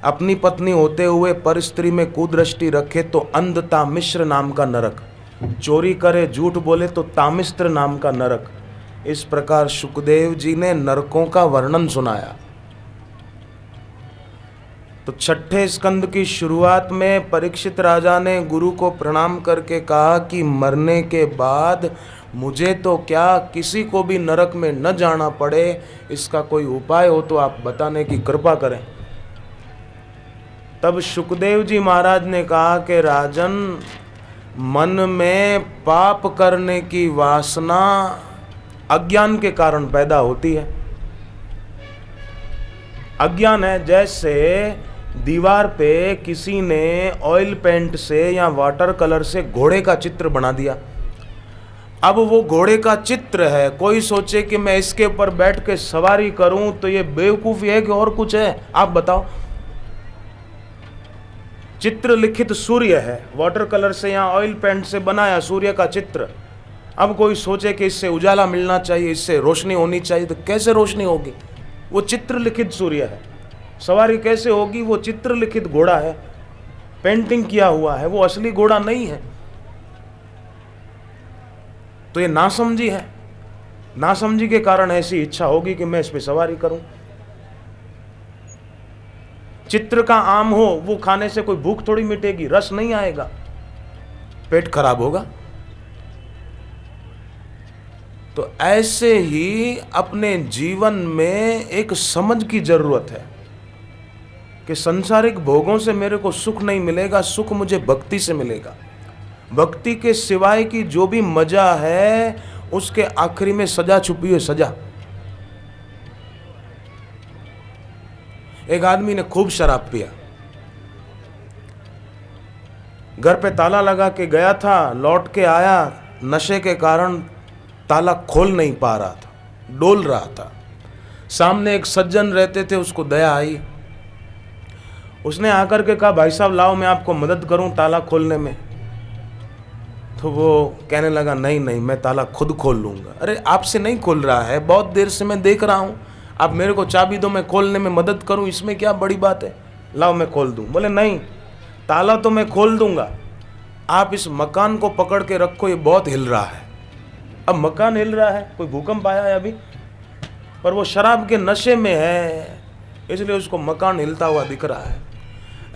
अपनी पत्नी होते हुए पर स्त्री में कुदृष्टि रखे तो अंधता मिश्र नाम का नरक, चोरी करे झूठ बोले तो तामिस्त्र नाम का नरक। इस प्रकार शुकदेव जी ने नरकों का वर्णन सुनाया। तो छठे स्कंद की शुरुआत में परीक्षित राजा ने गुरु को प्रणाम करके कहा कि मरने के बाद मुझे तो क्या किसी को भी नरक में न जाना पड़े, इसका कोई उपाय हो तो आप बताने की कृपा करें। तब शुकदेव जी महाराज ने कहा कि राजन, मन में पाप करने की वासना अज्ञान के कारण पैदा होती है। अज्ञान है, जैसे दीवार पे किसी ने ऑयल पेंट से या वाटर कलर से घोड़े का चित्र बना दिया। अब वो घोड़े का चित्र है, कोई सोचे कि मैं इसके ऊपर बैठ के सवारी करूं तो ये बेवकूफी है कि और कुछ है? आप बताओ। चित्र लिखित सूर्य है, वाटर कलर से या ऑयल पेंट से बनाया सूर्य का चित्र। अब कोई सोचे कि इससे उजाला मिलना चाहिए, इससे रोशनी होनी चाहिए, तो कैसे रोशनी होगी? वो चित्र लिखित सूर्य है। सवारी कैसे होगी? वो चित्र लिखित घोड़ा है, पेंटिंग किया हुआ है, वो असली घोड़ा नहीं है। तो ये नासमझी है। नासमझी के कारण ऐसी इच्छा होगी कि मैं इस पे सवारी करूं। चित्र का आम हो, वो खाने से कोई भूख थोड़ी मिटेगी, रस नहीं आएगा, पेट खराब होगा। तो ऐसे ही अपने जीवन में एक समझ की जरूरत है कि संसारिक भोगों से मेरे को सुख नहीं मिलेगा, सुख मुझे भक्ति से मिलेगा। भक्ति के सिवाय की जो भी मजा है उसके आखिरी में सजा छुपी है, सजा। एक आदमी ने खूब शराब पिया, घर पे ताला लगा के गया था, लौट के आया, नशे के कारण ताला खोल नहीं पा रहा था, डोल रहा था। सामने एक सज्जन रहते थे, उसको दया आई। उसने आकर के कहा, भाई साहब लाओ मैं आपको मदद करूं ताला खोलने में। तो वो कहने लगा, नहीं नहीं मैं ताला खुद खोल लूंगा। अरे आपसे नहीं खोल रहा है, बहुत देर से मैं देख रहा हूं, आप मेरे को चाबी दो, मैं खोलने में मदद करूं, इसमें क्या बड़ी बात है, लाओ मैं खोल दूं। बोले नहीं, ताला तो मैं खोल दूंगा, आप इस मकान को पकड़ के रखो, ये बहुत हिल रहा है। अब मकान हिल रहा है, कोई भूकंप आया है अभी, पर वो शराब के नशे में है, इसलिए उसको मकान हिलता हुआ दिख रहा है।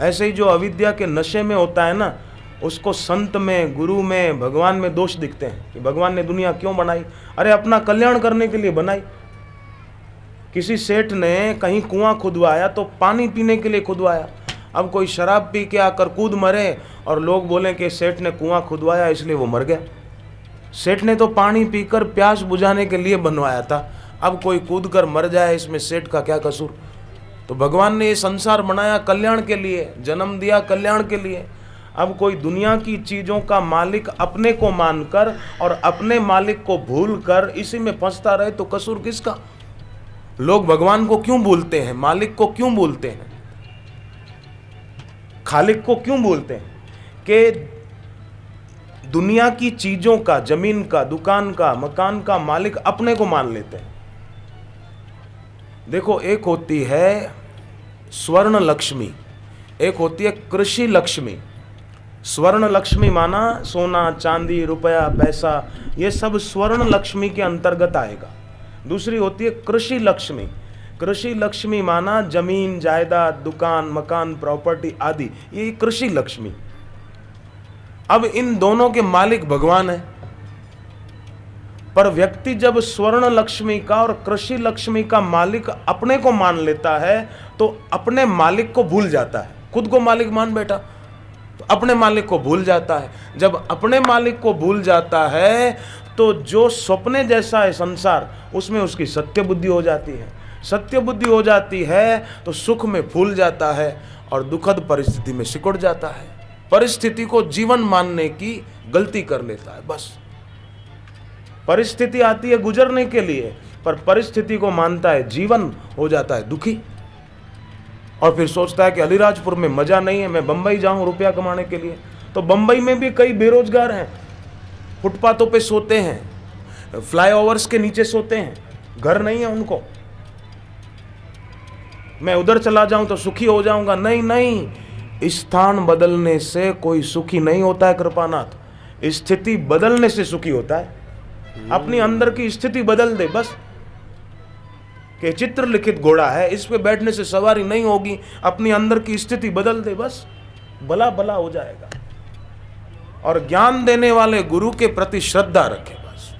ऐसे ही जो अविद्या के नशे में होता है ना, उसको संत में, गुरु में, भगवान में दोष दिखते हैं कि भगवान ने दुनिया क्यों बनाई? अरे अपना कल्याण करने के लिए बनाई। किसी सेठ ने कहीं कुआं खुदवाया तो पानी पीने के लिए खुदवाया। अब कोई शराब पी के आकर कूद मरे और लोग बोले कि सेठ ने कुआं खुदवाया इसलिए वो मर गया। सेठ ने तो पानी पीकर प्यास बुझाने के लिए बनवाया था, अब कोई कूद कर मर जाए, इसमें सेठ का क्या कसूर? तो भगवान ने ये संसार बनाया कल्याण के लिए, जन्म दिया कल्याण के लिए। अब कोई दुनिया की चीज़ों का मालिक अपने को मानकर और अपने मालिक को भूलकर इसी में फंसता रहे तो कसूर किसका? लोग भगवान को क्यों भूलते हैं, मालिक को क्यों भूलते हैं, खालिक को क्यों भूलते हैं? कि दुनिया की चीजों का, जमीन का, दुकान का, मकान का मालिक अपने को मान लेते हैं। देखो, एक होती है स्वर्ण लक्ष्मी, एक होती है कृषि लक्ष्मी। स्वर्ण लक्ष्मी माना सोना, चांदी, रुपया, पैसा, ये सब स्वर्ण लक्ष्मी के अंतर्गत आएगा। दूसरी होती है कृषि लक्ष्मी। कृषि लक्ष्मी माना जमीन, जायदाद, दुकान, मकान, प्रॉपर्टी आदि, ये कृषि लक्ष्मी। अब इन दोनों के मालिक भगवान है, पर व्यक्ति जब स्वर्ण लक्ष्मी का और कृषि लक्ष्मी का मालिक अपने को मान लेता है तो अपने मालिक को भूल जाता है। खुद को मालिक मान बैठा तो अपने मालिक को भूल जाता है। जब अपने मालिक को भूल जाता है तो जो सपने जैसा है संसार, उसमें उसकी सत्य बुद्धि हो जाती है। सत्य बुद्धि हो जाती है तो सुख में फूल जाता है और दुखद परिस्थिति में सिकुड़ जाता है। परिस्थिति को जीवन मानने की गलती कर लेता है। बस परिस्थिति आती है गुजरने के लिए, पर परिस्थिति को मानता है जीवन, हो जाता है दुखी और फिर सोचता है कि अलीराजपुर में मजा नहीं है, मैं बंबई जाऊं रुपया कमाने के लिए। तो बंबई में भी कई बेरोजगार हैं, फुटपाथों पे सोते हैं, फ्लाईओवर्स के नीचे सोते हैं, घर नहीं है उनको। मैं उधर चला जाऊं तो सुखी हो जाऊंगा। नहीं नहीं, स्थान बदलने से कोई सुखी नहीं होता है कृपानाथ, स्थिति बदलने से सुखी होता है। अपनी अंदर की स्थिति बदल दे बस। कि चित्र लिखित घोड़ा है, इस पे बैठने से सवारी नहीं होगी, अपनी अंदर की स्थिति बदल दे बस, भला भला हो जाएगा। और ज्ञान देने वाले गुरु के प्रति श्रद्धा रखे बस।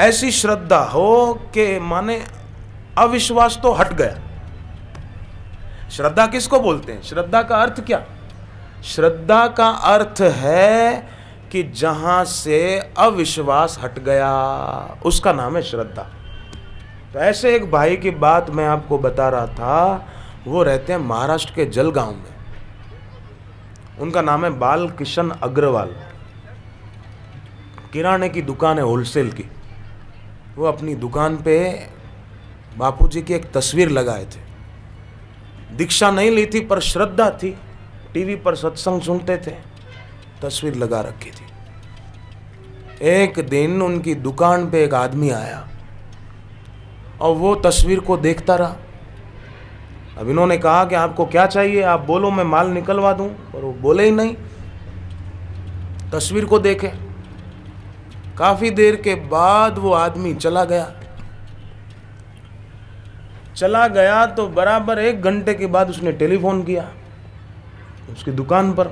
ऐसी श्रद्धा हो कि माने अविश्वास तो हट गया। श्रद्धा किसको बोलते हैं? श्रद्धा का अर्थ क्या? श्रद्धा का अर्थ है कि जहां से अविश्वास हट गया, उसका नाम है श्रद्धा। तो ऐसे एक भाई की बात मैं आपको बता रहा था, वो रहते हैं महाराष्ट्र के जलगांव में। उनका नाम है बालकिशन अग्रवाल। किराने की दुकान है होलसेल की। वो अपनी दुकान पे बापूजी की एक तस्वीर लगाए थे। दीक्षा नहीं ली थी पर श्रद्धा थी, टीवी पर सत्संग सुनते थे, तस्वीर लगा रखी थी। एक दिन उनकी दुकान पे एक आदमी आया और वो तस्वीर को देखता रहा। अब इन्होंने कहा कि आपको क्या चाहिए, आप बोलो, मैं माल निकलवा दूं, पर वो बोले ही नहीं, तस्वीर को देखे। काफी देर के बाद वो आदमी चला गया तो बराबर 1 घंटे के बाद उसने टेलीफोन किया उसकी दुकान पर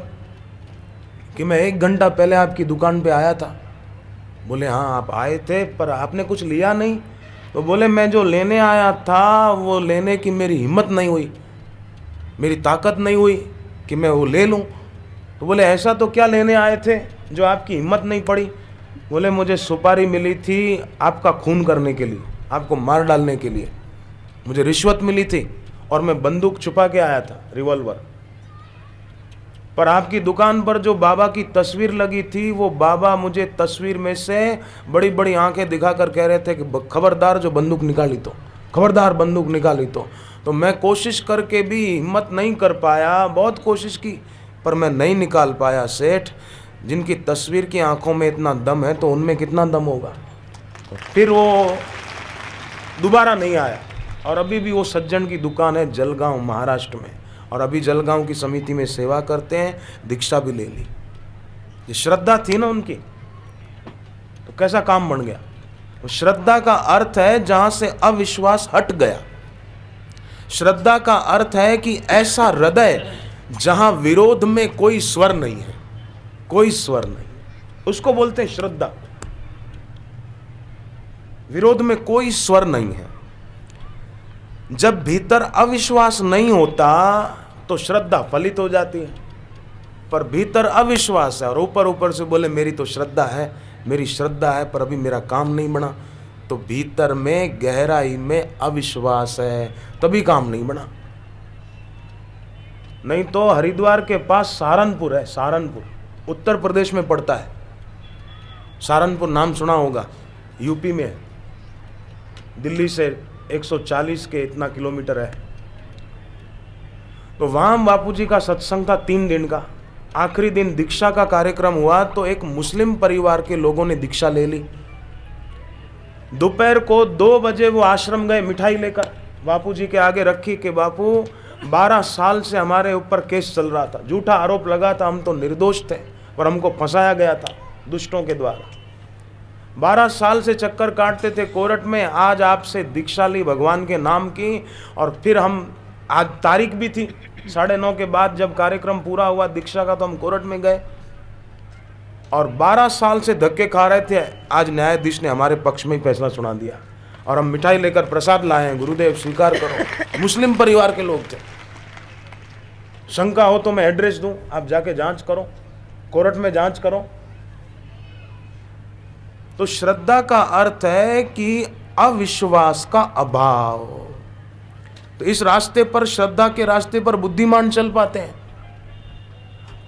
कि मैं 1 घंटा पहले आपकी दुकान पे आया था। बोले हाँ आप आए थे, पर आपने कुछ लिया नहीं। तो बोले मैं जो लेने आया था वो लेने की मेरी हिम्मत नहीं हुई, मेरी ताकत नहीं हुई कि मैं वो ले लूं। तो बोले ऐसा तो क्या लेने आए थे जो आपकी हिम्मत नहीं पड़ी? बोले मुझे सुपारी मिली थी आपका खून करने के लिए, आपको मार डालने के लिए, मुझे रिश्वत मिली थी और मैं बंदूक छुपा के आया था, रिवॉल्वर। पर आपकी दुकान पर जो बाबा की तस्वीर लगी थी, वो बाबा मुझे तस्वीर में से बड़ी बड़ी आंखें दिखाकर कह रहे थे कि खबरदार जो बंदूक निकाली तो, खबरदार बंदूक निकाली तो मैं कोशिश करके भी हिम्मत नहीं कर पाया, बहुत कोशिश की पर मैं नहीं निकाल पाया। सेठ, जिनकी तस्वीर की आंखों में इतना दम है तो उनमें कितना दम होगा। तो फिर वो दोबारा नहीं आया और अभी भी वो सज्जन की दुकान है जलगांव महाराष्ट्र में, और अभी जलगांव की समिति में सेवा करते हैं, दीक्षा भी ले ली। ये श्रद्धा थी ना उनकी, तो कैसा काम बन गया। तो श्रद्धा का अर्थ है जहां से अविश्वास हट गया। श्रद्धा का अर्थ है कि ऐसा हृदय जहां विरोध में कोई स्वर नहीं है, कोई स्वर नहीं, उसको बोलते हैं श्रद्धा। विरोध में कोई स्वर नहीं है। जब भीतर अविश्वास नहीं होता तो श्रद्धा फलित हो जाती है। पर भीतर अविश्वास है और ऊपर ऊपर से बोले मेरी तो श्रद्धा है, मेरी श्रद्धा है, पर अभी मेरा काम नहीं बना, तो भीतर में गहराई में अविश्वास है, तभी काम नहीं बना। नहीं तो हरिद्वार के पास सहारनपुर है, सहारनपुर उत्तर प्रदेश में पड़ता है। सहारनपुर नाम सुना होगा, यूपी में है, दिल्ली से 140 के इतना किलोमीटर है। तो वहां बापूजी का सत्संग था 3 दिन का। आखिरी दिन दीक्षा का कार्यक्रम हुआ तो एक मुस्लिम परिवार के लोगों ने दीक्षा ले ली। दोपहर को 2 बजे वो आश्रम गए, मिठाई लेकर बापूजी के आगे रखी कि बापू 12 साल से हमारे ऊपर केस चल रहा था, झूठा आरोप लगा था, हम तो निर्दोष थे पर हमको फंसाया गया था दुष्टों के द्वारा। 12 साल से चक्कर काटते थे कोर्ट में, आज आपसे दीक्षा ली भगवान के नाम की। और फिर हम, आज तारीख भी थी 9:30 के बाद, जब कार्यक्रम पूरा हुआ दीक्षा का तो हम कोर्ट में गए और 12 साल से धक्के खा रहे थे। आज न्यायाधीश ने हमारे पक्ष में ही फैसला सुना दिया और हम मिठाई लेकर प्रसाद लाए हैं, गुरुदेव स्वीकार करो। मुस्लिम परिवार के लोग थे। शंका हो तो मैं एड्रेस दूं, आप जाके जांच करो, कोर्ट में जांच करो। तो श्रद्धा का अर्थ है कि अविश्वास का अभाव। तो इस रास्ते पर, श्रद्धा के रास्ते पर बुद्धिमान चल पाते हैं।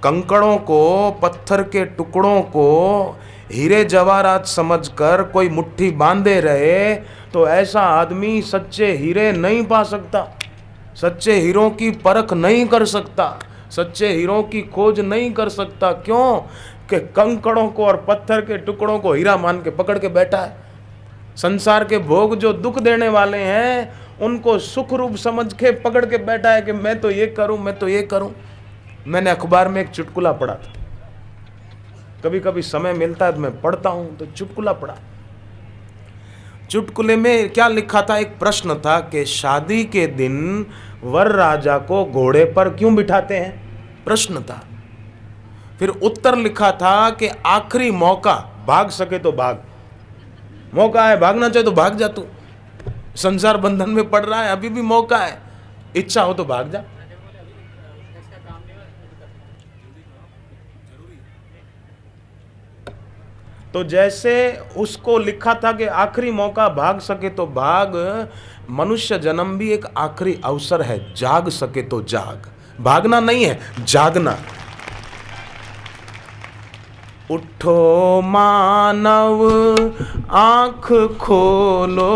कंकड़ों को, पत्थर के टुकड़ों को हीरे जवाहरात समझकर कोई मुट्ठी बांधे रहे तो ऐसा आदमी सच्चे हीरे नहीं पा सकता, सच्चे हीरों की परख नहीं कर सकता, सच्चे हीरों की खोज नहीं कर सकता। क्यों? कि कंकड़ों को और पत्थर के टुकड़ों को हीरा मान के पकड़ के बैठा है। संसार के भोग जो दुख देने वाले हैं उनको सुख रूप समझ के पकड़ के बैठा है कि मैं तो ये करूं, मैं तो ये करूं। मैंने अखबार में एक चुटकुला पढ़ा था, कभी कभी समय मिलता है तो मैं पढ़ता हूं, तो चुटकुला पढ़ा। चुटकुले में क्या लिखा था, एक प्रश्न था कि शादी के दिन वर राजा को घोड़े पर क्यों बिठाते हैं, प्रश्न था। फिर उत्तर लिखा था कि आखिरी मौका, भाग सके तो भाग, मौका है भागना चाहे तो भाग जा, तू संसार बंधन में पड़ रहा है, अभी भी मौका है, इच्छा हो तो भाग जा। तो जैसे उसको लिखा था कि आखिरी मौका, भाग सके तो भाग, मनुष्य जन्म भी एक आखिरी अवसर है, जाग सके तो जाग, भागना नहीं है, जागना। उठो मानव आंख खोलो,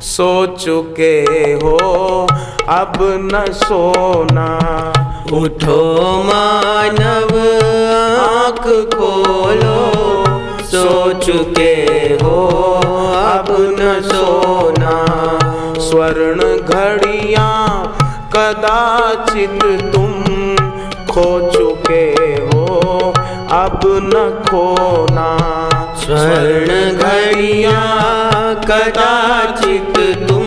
सो चुके हो अब न सोना। उठो मानव आंख खोलो, सो चुके हो अब न सोना। स्वर्ण घड़ियां कदाचित तुम खो चुके हो अब न खोना। स्वर्ण घड़ियां कदाचित तुम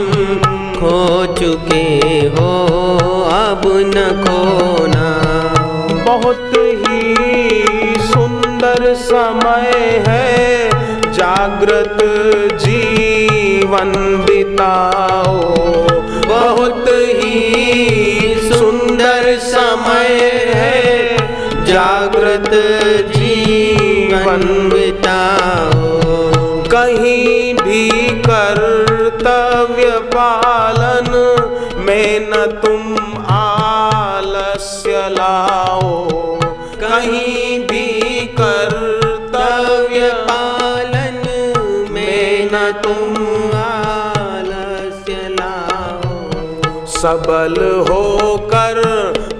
खो चुके हो अब न खोना। बहुत ही सुंदर समय है, जागृत जीवन बिताओ। बहुत ही सुंदर समय है, जागृत जीवन बिताओ। कहीं भी कर्तव्य पालन में न तुम आलस्य लाओ। कहीं भी कर्तव्य पालन में न तुम आलस्य लाओ। सबल होकर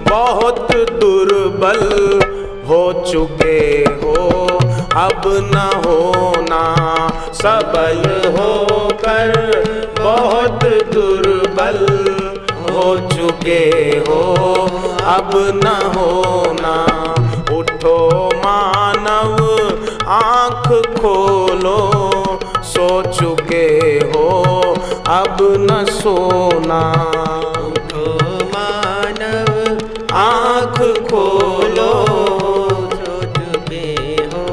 बहुत दुर्बल हो चुके हो अब न होना। सबल होकर बहुत दुर्बल हो चुके हो अब न होना। उठो मानव आंख खोलो, सो चुके हो अब न सोना। उठो मानव आंख खोलो, सो चुके हो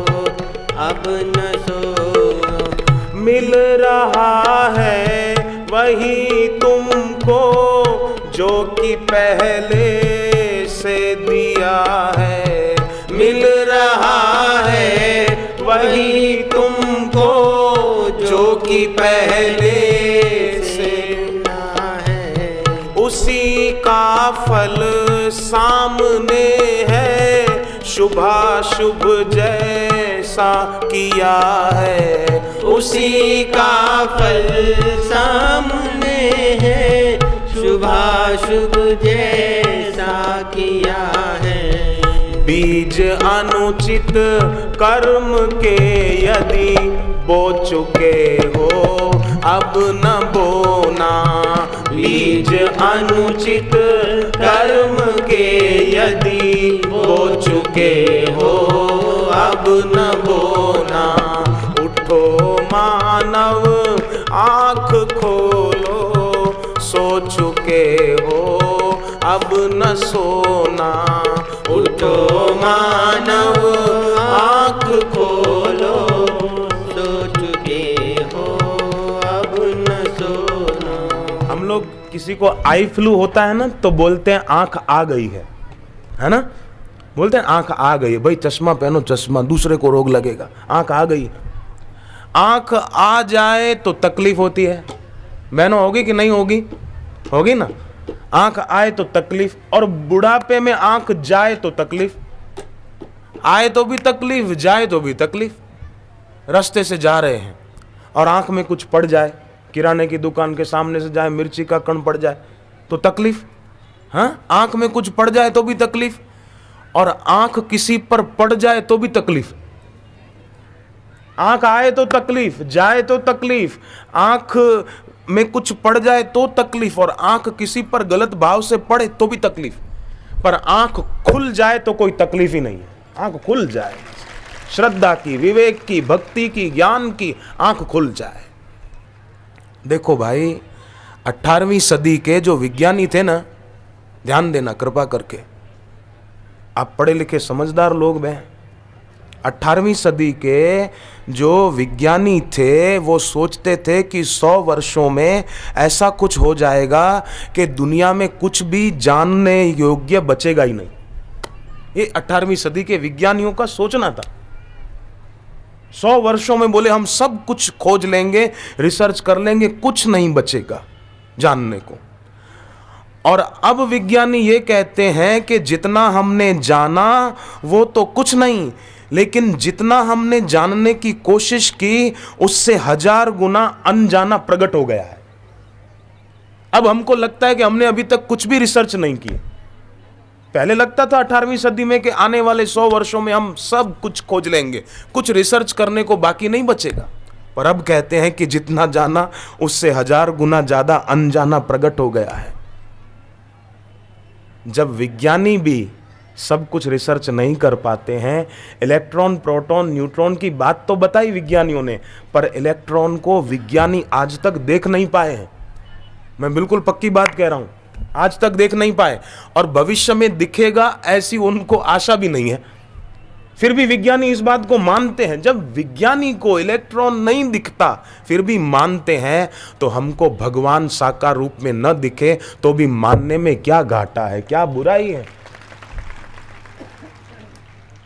अब न सोना। मिल रहा है वही तुमको जो कि पहले से दिया है। मिल रहा है वही तुमको जो कि पहले से है। उसी का फल सामने है, शुभाशुभ जैसा किया है। उसी का फल सामने है, शुभाशुभ जैसा किया है। बीज अनुचित कर्म के यदि बो चुके हो अब न बोना। बीज अनुचित कर्म के यदि बो चुके हो अब न बोना। उठो मानव आँख खोलो, सो चुके हो अब न सोना। उठो मानव आँख खोलो, सो चुके हो अब न सोना। हम लोग किसी को आई फ्लू होता है ना तो बोलते हैं आंख आ गई है ना, बोलते हैं आंख आ गई है। भाई चश्मा पहनो, चश्मा, दूसरे को रोग लगेगा, आंख आ गई। आंख आ जाए तो तकलीफ होती है, बहनों होगी कि नहीं होगी? होगी ना। आंख आए तो तकलीफ, और बुढ़ापे में आंख जाए तो तकलीफ। आए तो भी तकलीफ, जाए तो भी तकलीफ। रास्ते से जा रहे हैं और आंख में कुछ पड़ जाए, किराने की दुकान के सामने से जाए, मिर्ची का कण पड़ जाए तो तकलीफ। हाँ, आंख में कुछ पड़ जाए तो भी तकलीफ, और आंख किसी पर पड़ जाए तो भी तकलीफ। आंख आए तो तकलीफ, जाए तो तकलीफ। आंख में कुछ पड़ जाए तो तकलीफ, और आंख किसी पर गलत भाव से पड़े तो भी तकलीफ, पर आंख खुल जाए तो कोई तकलीफ ही नहीं है। आंख खुल जाए, श्रद्धा की, विवेक की, भक्ति की, ज्ञान की आंख खुल जाए। देखो भाई, 18वीं सदी के जो विज्ञानी थे ना, ध्यान देना कृपा करके, आप पढ़े लिखे समझदार लोग हैं, 18वीं सदी के जो विज्ञानी थे वो सोचते थे कि 100 वर्षों में ऐसा कुछ हो जाएगा कि दुनिया में कुछ भी जानने योग्य बचेगा ही नहीं। ये 18वीं सदी के विज्ञानियों का सोचना था। 100 वर्षों में बोले हम सब कुछ खोज लेंगे, रिसर्च कर लेंगे, कुछ नहीं बचेगा जानने को। और अब विज्ञानी ये कहते हैं कि जितना हमने जाना वो तो कुछ नहीं, लेकिन जितना हमने जानने की कोशिश की उससे 1000 गुना अनजाना प्रकट हो गया है। अब हमको लगता है कि हमने अभी तक कुछ भी रिसर्च नहीं की। पहले लगता था 18वीं सदी में कि आने वाले 100 वर्षों में हम सब कुछ खोज लेंगे, कुछ रिसर्च करने को बाकी नहीं बचेगा। पर अब कहते हैं कि जितना जाना उससे 1000 गुना ज्यादा अनजाना प्रकट हो गया है। जब विज्ञानी भी सब कुछ रिसर्च नहीं कर पाते हैं, इलेक्ट्रॉन, प्रोटॉन, न्यूट्रॉन की बात तो बताई विज्ञानियों ने, पर इलेक्ट्रॉन को विज्ञानी आज तक देख नहीं पाए हैं। मैं बिल्कुल पक्की बात कह रहा हूं, आज तक देख नहीं पाए, और भविष्य में दिखेगा ऐसी उनको आशा भी नहीं है। फिर भी विज्ञानी इस बात को मानते हैं। जब विज्ञानी को इलेक्ट्रॉन नहीं दिखता फिर भी मानते हैं, तो हमको भगवान साकार रूप में न दिखे तो भी मानने में क्या घाटा है, क्या बुराई है।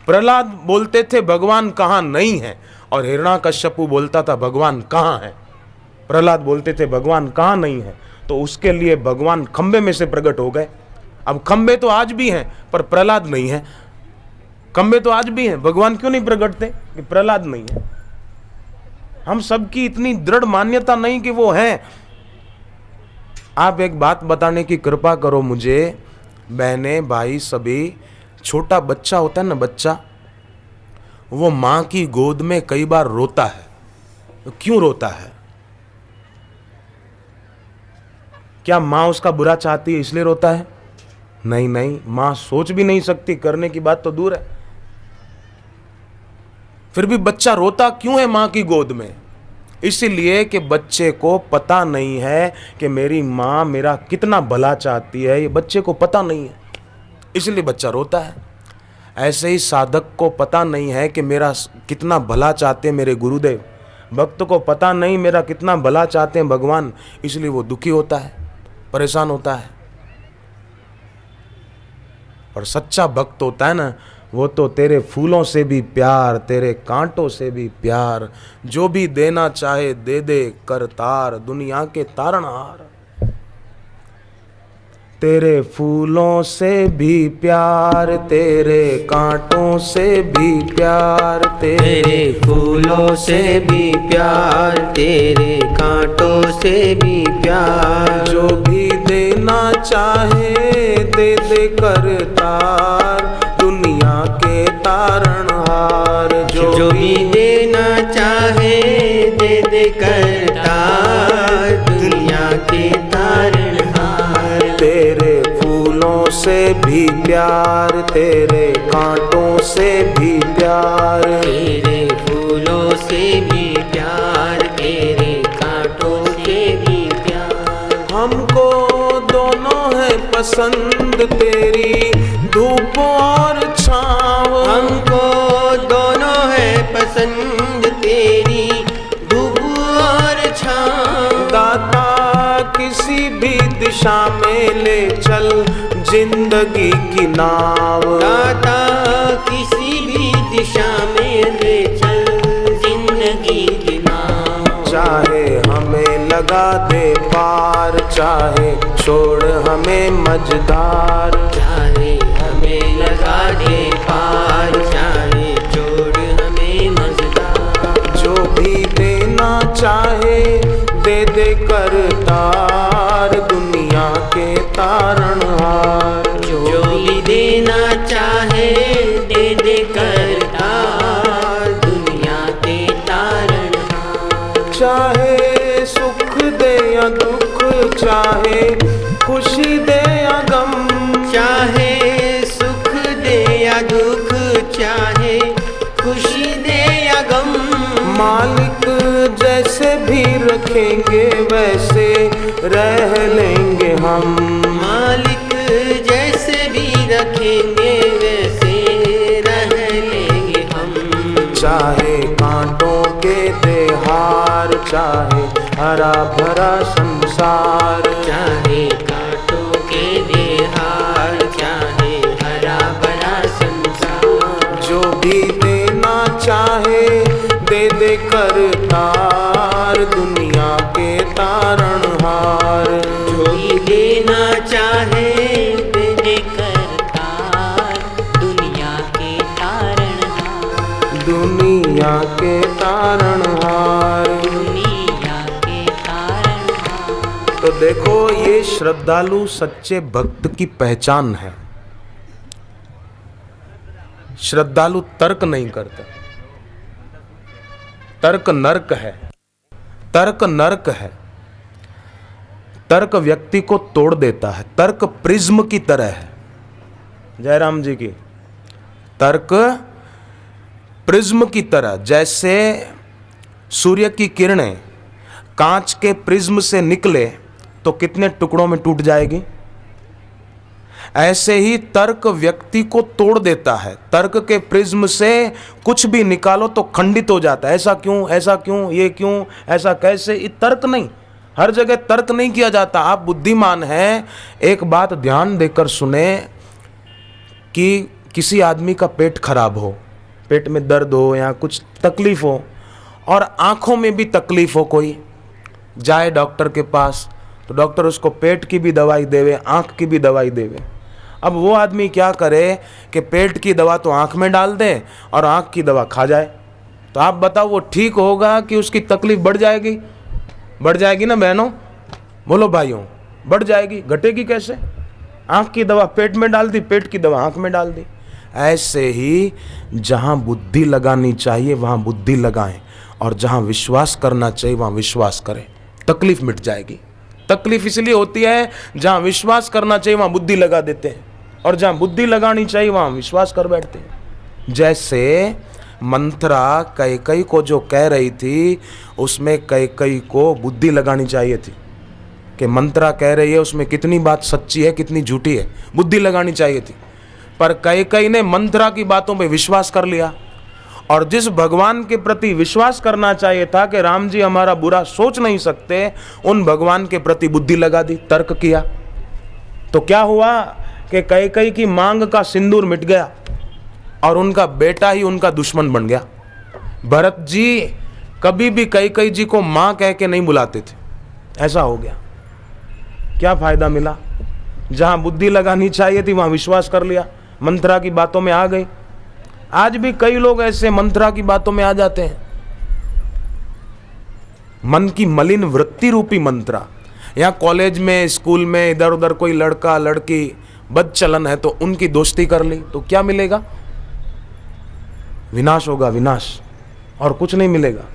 प्रहलाद बोलते थे भगवान कहां नहीं है, और हिरण्याकश्यपु बोलता था भगवान कहां है। प्रहलाद बोलते थे भगवान कहां नहीं है, तो उसके लिए भगवान खंबे में से प्रकट हो गए। अब खंबे तो आज भी हैं पर प्रहलाद नहीं है। खंबे तो आज भी हैं, भगवान क्यों नहीं प्रकटते कि प्रहलाद नहीं है। हम सबकी इतनी दृढ़ मान्यता नहीं कि वो हैं। आप एक बात बताने की कृपा करो मुझे, बहने भाई सभी, छोटा बच्चा होता है ना, बच्चा, वो मां की गोद में कई बार रोता है। तो क्यों रोता है? क्या मां उसका बुरा चाहती है इसलिए रोता है? नहीं नहीं, मां सोच भी नहीं सकती, करने की बात तो दूर है। फिर भी बच्चा रोता क्यों है मां की गोद में? इसलिए कि बच्चे को पता नहीं है कि मेरी मां मेरा कितना भला चाहती है, ये बच्चे को पता नहीं है, इसलिए बच्चा रोता है। ऐसे ही साधक को पता नहीं है कि मेरा कितना भला चाहते हैं मेरे गुरुदेव, भक्त को पता नहीं मेरा कितना भला चाहते हैं भगवान, इसलिए वो दुखी होता है, परेशान होता है। और सच्चा भक्त होता है ना, वो तो तेरे फूलों से भी प्यार, तेरे कांटों से भी प्यार, जो भी देना चाहे दे दे करतार, दुनिया के तारणहार। तेरे फूलों से भी प्यार, तेरे कांटों से भी प्यार, तेरे फूलों से भी प्यार, तेरे कांटों से भी प्यार, जो भी देना चाहे दे दे करतार, दुनिया के तारणहार। जो भी देना चाहे दे दे करतार, दुनिया के तारणहार। तेरे फूलों से भी प्यार, तेरे कांटों से भी प्यार, तेरे फूलों से भी प्यार, तेरे कांटों से भी प्यार। हमको दोनों है पसंद तेरी धूप और छाँव, हमको दोनों है पसंद तेरी धूप और छाँव। दाता किसी भी दिशा में ले चल जिंदगी की नाव, दाता किसी भी दिशा में ले चल जिंदगी की नाव। चाहे हमें लगा दे पार, चाहे छोड़ हमें मझधार, चाहे हमें लगा दे पार, चाहे छोड़ हमें मझधार। जो भी देना चाहे दे दे करतार, दुनिया के तारणहार। जो भी देना चाहे या दुख, चाहे खुशी दे या गम, चाहे सुख दे या दुख, चाहे खुशी दे या गम, मालिक जैसे भी रखेंगे वैसे रह लेंगे हम। मालिक जैसे भी रखेंगे वैसे रह लेंगे हम। चाहे कांटों के दे हार, चाहे हरा भरा संसार, चाहे कांटों के दे हार, चाहे हरा भरा संसार, जो भी देना चाहे दे दे करतार, दुनिया के तारणहार। जो भी देना चाहे दे दे करतार, दुनिया के तारणहार, दुनिया के तारणहार। दुनिया के तारणहार। तो देखो, ये श्रद्धालु सच्चे भक्त की पहचान है। श्रद्धालु तर्क नहीं करता। तर्क नर्क है, तर्क नर्क है। तर्क व्यक्ति को तोड़ देता है। तर्क प्रिज्म की तरह है। जयराम जी की तर्क प्रिज्म की तरह, जैसे सूर्य की किरणें कांच के प्रिज्म से निकले तो कितने टुकड़ों में टूट जाएगी, ऐसे ही तर्क व्यक्ति को तोड़ देता है। तर्क के प्रिज्म से कुछ भी निकालो तो खंडित हो जाता है। ऐसा क्यों, ऐसा क्यों, ये क्यों, ऐसा कैसे, ये तर्क नहीं। हर जगह तर्क नहीं किया जाता। आप बुद्धिमान हैं, एक बात ध्यान देकर सुने कि किसी आदमी का पेट खराब हो, पेट में दर्द हो या कुछ तकलीफ हो और आंखों में भी तकलीफ हो, कोई जाए डॉक्टर के पास तो डॉक्टर उसको पेट की भी दवाई देवे, आंख की भी दवाई देवे। अब वो आदमी क्या करे कि पेट की दवा तो आंख में डाल दे और आंख की दवा खा जाए, तो आप बताओ वो ठीक होगा कि उसकी तकलीफ बढ़ जाएगी? बढ़ जाएगी ना बहनों, बोलो भाइयों, बढ़ जाएगी। घटेगी कैसे? आंख की दवा पेट में डाल दी, पेट की दवा आंख में डाल दी। ऐसे ही जहां बुद्धि लगानी चाहिए वहां बुद्धि लगाएं और जहां विश्वास करना चाहिए वहां विश्वास करें, तकलीफ मिट जाएगी। तकलीफ इसलिए होती है जहां विश्वास करना चाहिए वहां बुद्धि लगा देते हैं और जहां बुद्धि लगानी चाहिए वहां विश्वास कर बैठते हैं। जैसे मंत्रा कैकई को जो कह रही थी उसमें कैकई को बुद्धि लगानी चाहिए थी कि मंत्रा कह रही है उसमें कितनी बात सच्ची है कितनी झूठी है, बुद्धि लगानी चाहिए थी। पर कैकई ने मंत्रा की बातों पे विश्वास कर लिया और जिस भगवान के प्रति विश्वास करना चाहिए था कि राम जी हमारा बुरा सोच नहीं सकते, उन भगवान के प्रति बुद्धि लगा दी, तर्क किया। तो क्या हुआ कि कैकई की मांग का सिंदूर मिट गया और उनका बेटा ही उनका दुश्मन बन गया। भरत जी कभी भी कैकई जी को मां कह के नहीं बुलाते थे, ऐसा हो गया। क्या फायदा मिला? जहां बुद्धि लगानी चाहिए थी वहां विश्वास कर लिया, मंत्रा की बातों में आ गई। आज भी कई लोग ऐसे मंत्रा की बातों में आ जाते हैं। मन की मलिन वृत्ति रूपी मंत्रा। या कॉलेज में, स्कूल में इधर उधर कोई लड़का लड़की बदचलन है तो उनकी दोस्ती कर ली तो क्या मिलेगा? विनाश होगा, विनाश, और कुछ नहीं मिलेगा।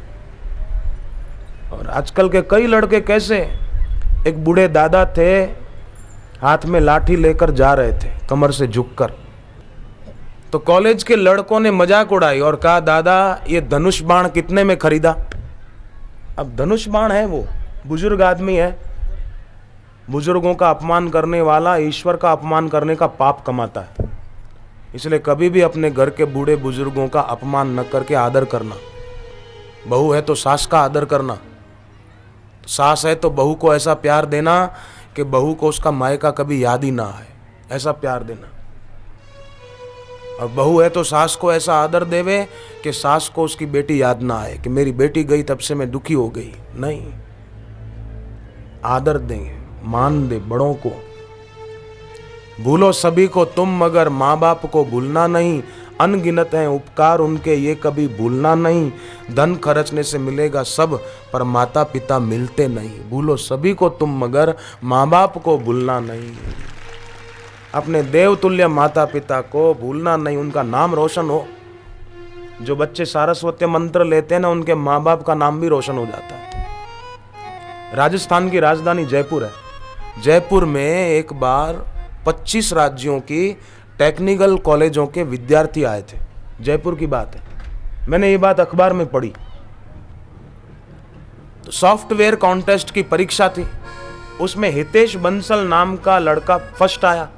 और आजकल के कई लड़के कैसे, एक बूढ़े दादा थे, हाथ में लाठी लेकर जा रहे थे कमर से झुककर, तो कॉलेज के लड़कों ने मजाक उड़ाई और कहा दादा ये धनुष बाण कितने में खरीदा? अब धनुष बाण है, वो बुजुर्ग आदमी है। बुजुर्गों का अपमान करने वाला ईश्वर का अपमान करने का पाप कमाता है। इसलिए कभी भी अपने घर के बूढ़े बुजुर्गों का अपमान न करके आदर करना। बहू है तो सास का आदर करना, सास है तो बहू को ऐसा प्यार देना कि बहू को उसका मायका कभी याद ही ना आए, ऐसा प्यार देना। और बहू है तो सास को ऐसा आदर देवे कि सास को उसकी बेटी याद ना आए कि मेरी बेटी गई तब से मैं दुखी हो गई। नहीं, आदर दें, मान दे बड़ों को। भूलो सभी को तुम मगर माँ बाप को भूलना नहीं, अनगिनत हैं उपकार उनके ये कभी भूलना नहीं। धन खर्चने से मिलेगा सब पर माता पिता मिलते नहीं। भूलो सभी को तुम मगर माँ बाप को भूलना नहीं। अपने देवतुल्य माता पिता को भूलना नहीं, उनका नाम रोशन हो। जो बच्चे सारस्वत मंत्र लेते हैं ना, उनके माँ बाप का नाम भी रोशन हो जाता है। राजस्थान की राजधानी जयपुर है। जयपुर में एक बार 25 राज्यों की टेक्निकल कॉलेजों के विद्यार्थी आए थे। जयपुर की बात है, मैंने ये बात अखबार में पढ़ी। तो सॉफ्टवेयर कॉन्टेस्ट की परीक्षा थी, उसमें हितेश बंसल नाम का लड़का फर्स्ट आया।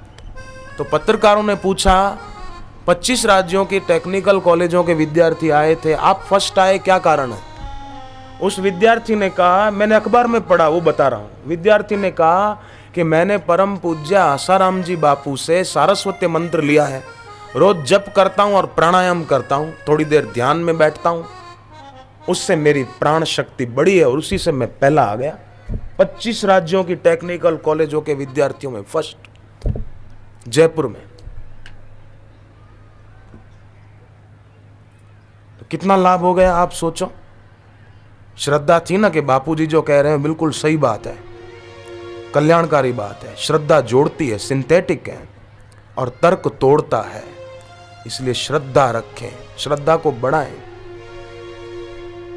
तो पत्रकारों ने पूछा, 25 राज्यों की टेक्निकल कॉलेजों के विद्यार्थी आए थे, आप फर्स्ट आए, क्या कारण है? उस विद्यार्थी ने कहा, मैंने अखबार में पढ़ा, वो बता रहा हूं। विद्यार्थी ने कहा कि मैंने परम पूज्य आसाराम जी बापू से सारस्वत मंत्र लिया है, रोज जप करता हूं और प्राणायाम करता हूं, थोड़ी देर ध्यान में बैठता हूं, उससे मेरी प्राण शक्ति बढ़ी है और उसी से मैं पहला आ गया। 25 राज्यों की टेक्निकल कॉलेजों के विद्यार्थियों में फर्स्ट, जयपुर में। तो कितना लाभ हो गया आप सोचो। श्रद्धा थी ना कि बापूजी जो कह रहे हैं बिल्कुल सही बात है, कल्याणकारी बात है। श्रद्धा जोड़ती है, सिंथेटिक है और तर्क तोड़ता है, इसलिए श्रद्धा रखें, श्रद्धा को बढ़ाएं।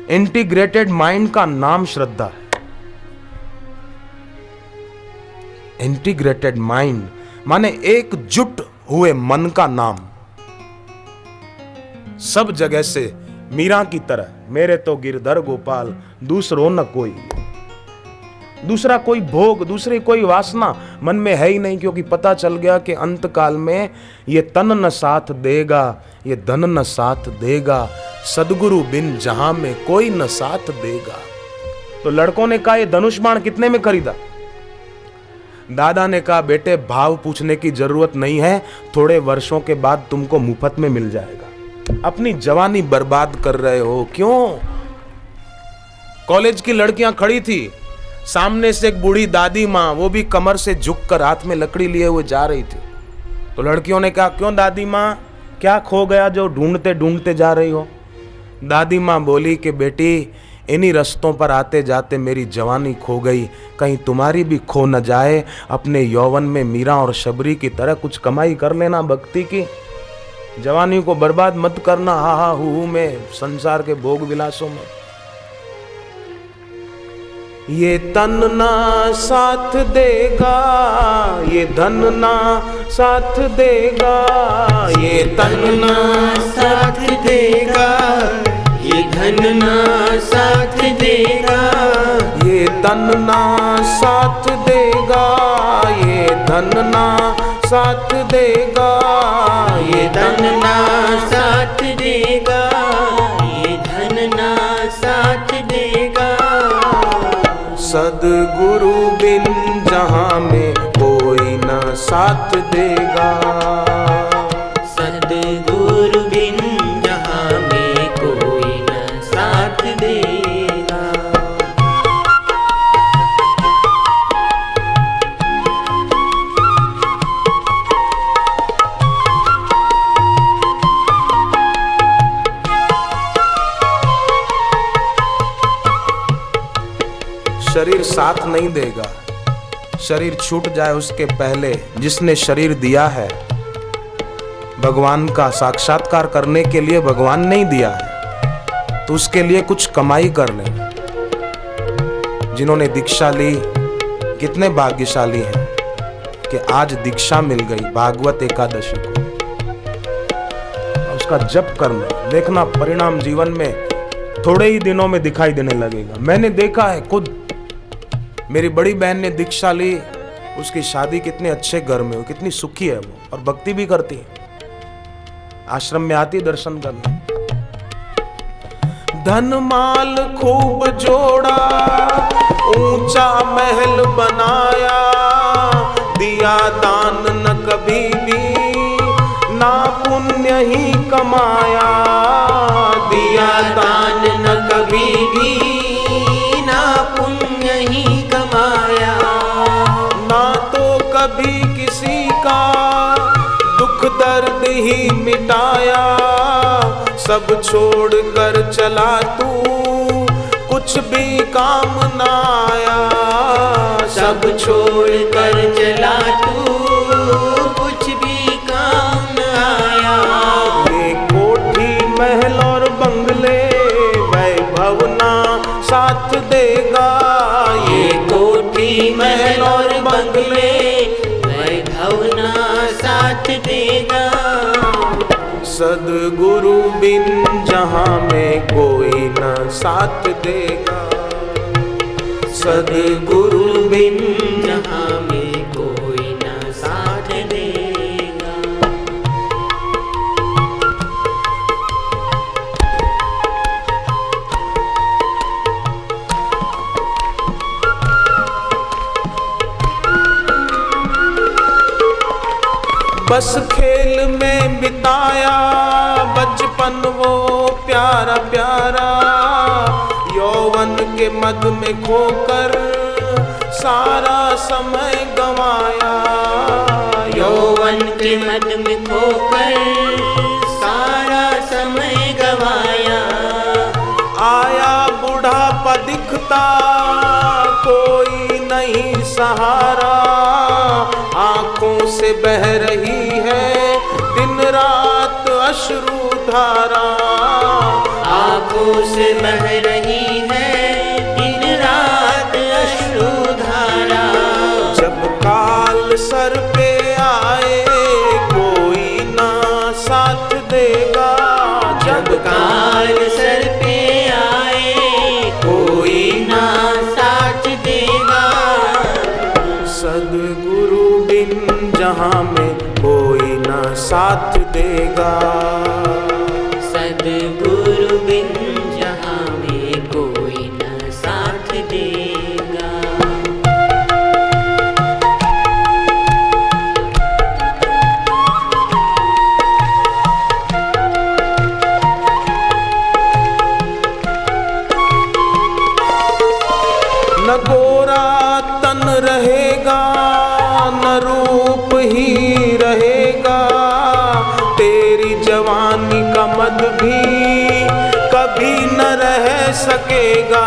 इंटीग्रेटेड माइंड का नाम श्रद्धा है। इंटीग्रेटेड माइंड माने एकजुट हुए मन का नाम। सब जगह से मीरा की तरह, मेरे तो गिरधर गोपाल, दूसरो न कोई। दूसरा कोई भोग, दूसरी कोई वासना मन में है ही नहीं, क्योंकि पता चल गया कि अंत काल में ये तन न साथ देगा, ये धन न साथ देगा, सदगुरु बिन जहां में कोई न साथ देगा। तो लड़कों ने कहा, ये धनुष बाण कितने में खरीदा? दादा ने कहा, बेटे भाव पूछने की जरूरत नहीं है, थोड़े वर्षों के बाद तुमको मुफ्त में मिल जाएगा। अपनी जवानी बर्बाद कर रहे हो क्यों? कॉलेज की लड़कियां खड़ी थी, सामने से एक बूढ़ी दादी माँ, वो भी कमर से झुककर हाथ में लकड़ी लिए हुए जा रही थी। तो लड़कियों ने कहा, क्यों दादी माँ, क्या खो गया जो ढूंढते ढूंढते जा रही हो? दादी माँ बोली कि बेटी, इन्हीं रास्तों पर आते जाते मेरी जवानी खो गई, कहीं तुम्हारी भी खो न जाए। अपने यौवन में मीरा और शबरी की तरह कुछ कमाई कर लेना भक्ति की, जवानी को बर्बाद मत करना हा हा हू में, संसार के भोग विलासों में। ये तन ना साथ देगा, ये धन ना साथ देगा, ये तन ना साथ देगा, ये धन ना साथ देगा, ये तन ना साथ देगा, ये धन ना साथ देगा, ये धन ना साथ देगा, ये धन ना साथ देगा। सदगुरु बिन जहां में कोई न साथ देगा, सदगुरु बिन जहां में कोई न साथ देगा। शरीर साथ नहीं देगा, शरीर छूट जाए उसके पहले जिसने शरीर दिया है, भगवान का साक्षात्कार करने के लिए भगवान नहीं दिया है, तो उसके लिए कुछ कमाई कर ले। जिन्होंने दीक्षा ली कितने भाग्यशाली हैं कि आज दीक्षा मिल गई भागवत एकादशी को। उसका जप करना, देखना परिणाम जीवन में थोड़े ही दिनों में दिखाई देने लगेगा। मैंने देखा है खुद, मेरी बड़ी बहन ने दीक्षा ली, उसकी शादी कितने अच्छे घर में हो, कितनी सुखी है वो, और भक्ति भी करती है, आश्रम में आती दर्शन करने। धन माल खूब जोड़ा, ऊंचा महल बनाया, दिया दान न कभी भी, ना पुण्य ही कमाया, दिया दान न कभी भी, ना पुण्य ही कमाया, ना तो कभी किसी का दुख दर्द ही मिटाया, सब छोड़ कर चला तू, कुछ भी काम ना आया, सब छोड़ कर चला तू, कुछ भी काम न आया। ये कोठी महल और बंगले वैभव ना साथ देगा, ये महल और बंगले वैभव ना साथ देगा। सदगुरु बिन जहाँ में कोई न साथ देगा। सदगुरु बिन जहाँ में कोई न साथ देगा। बस खेल में बिताया बचपन वो प्यारा प्यारा, यौवन के मद में खोकर सारा समय गंवाया। यौवन के मद में खोकर सारा समय गंवाया। आया बुढ़ापा दिखता कोई नहीं सहारा, आंखों से बह रही है दिन रात अश्रु धारा। आंखों से बह रही है दिन रात अश्रु धारा। जब काल सर पे आए कोई ना साथ देगा। जब काल सर पे आए कोई ना साथ देगा। सदगुरु बिन जहाँ में कोई ना साथ देगा। सदगुरु बिन जहाँ में कोई न साथ देगा। न गोरा तन रहेगा न रूप ही रहेगा, तेरी जवानी का मद भी कभी न रह सकेगा।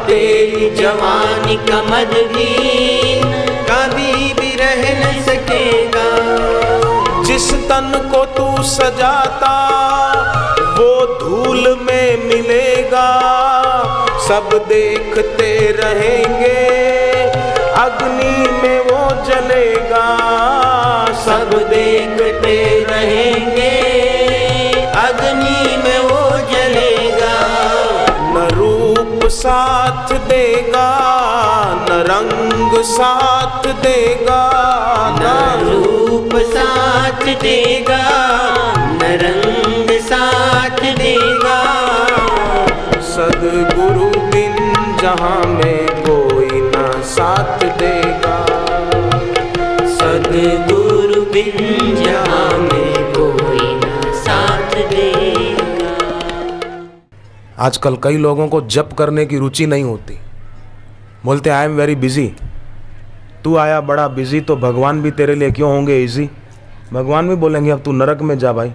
तेरी जवानी का मद भी कभी भी रह न सकेगा। जिस तन को तू सजाता वो धूल में मिलेगा। सब देखते रहेंगे अग्नि में वो जलेगा। सब देखते रहेंगे अग्नि में वो जलेगा। न रूप साथ देगा न रंग साथ देगा। न रूप साथ देगा न रंग साथ देगा। सदगुरु बिन जहाँ में कोई ना साथ देगा। सदगुरु बिन जहाँ में कोई न साथ देगा। आजकल कई लोगों को जप करने की रुचि नहीं होती, बोलते आई एम वेरी बिजी। तू आया बड़ा बिजी तो भगवान भी तेरे लिए क्यों होंगे इजी। भगवान भी बोलेंगे अब तू नरक में जा भाई।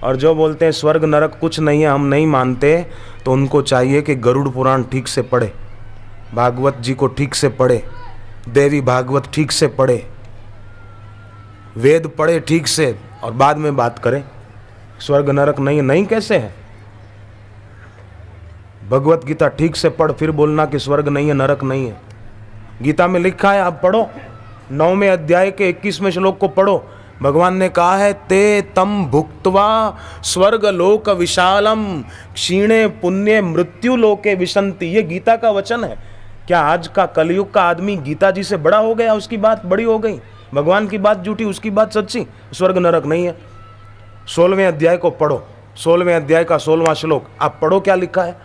और जो बोलते हैं स्वर्ग नरक कुछ नहीं है, हम नहीं मानते, तो उनको चाहिए कि गरुड़ पुराण ठीक से पढ़े, भागवत जी को ठीक से पढ़े, देवी भागवत ठीक से पढ़े, वेद पढ़े ठीक से, और बाद में बात करें। स्वर्ग नरक नहीं है, नहीं कैसे है। भगवत गीता ठीक से पढ़ फिर बोलना कि स्वर्ग नहीं है नरक नहीं है। गीता में लिखा है, आप पढ़ो 9वें अध्याय के 21वें श्लोक को पढ़ो। भगवान ने कहा है ते तम भुक्त्वा स्वर्ग लोक विशालम क्षीणे पुण्य मृत्यु लोके विशंति। ये गीता का वचन है। क्या आज का कलयुग का आदमी गीता जी से बड़ा हो गया, उसकी बात बड़ी हो गई, भगवान की बात झूठी उसकी बात सच्ची। स्वर्ग नरक नहीं है। 16वें अध्याय को पढ़ो, 16वें अध्याय का 16वां श्लोक आप पढ़ो, क्या लिखा है।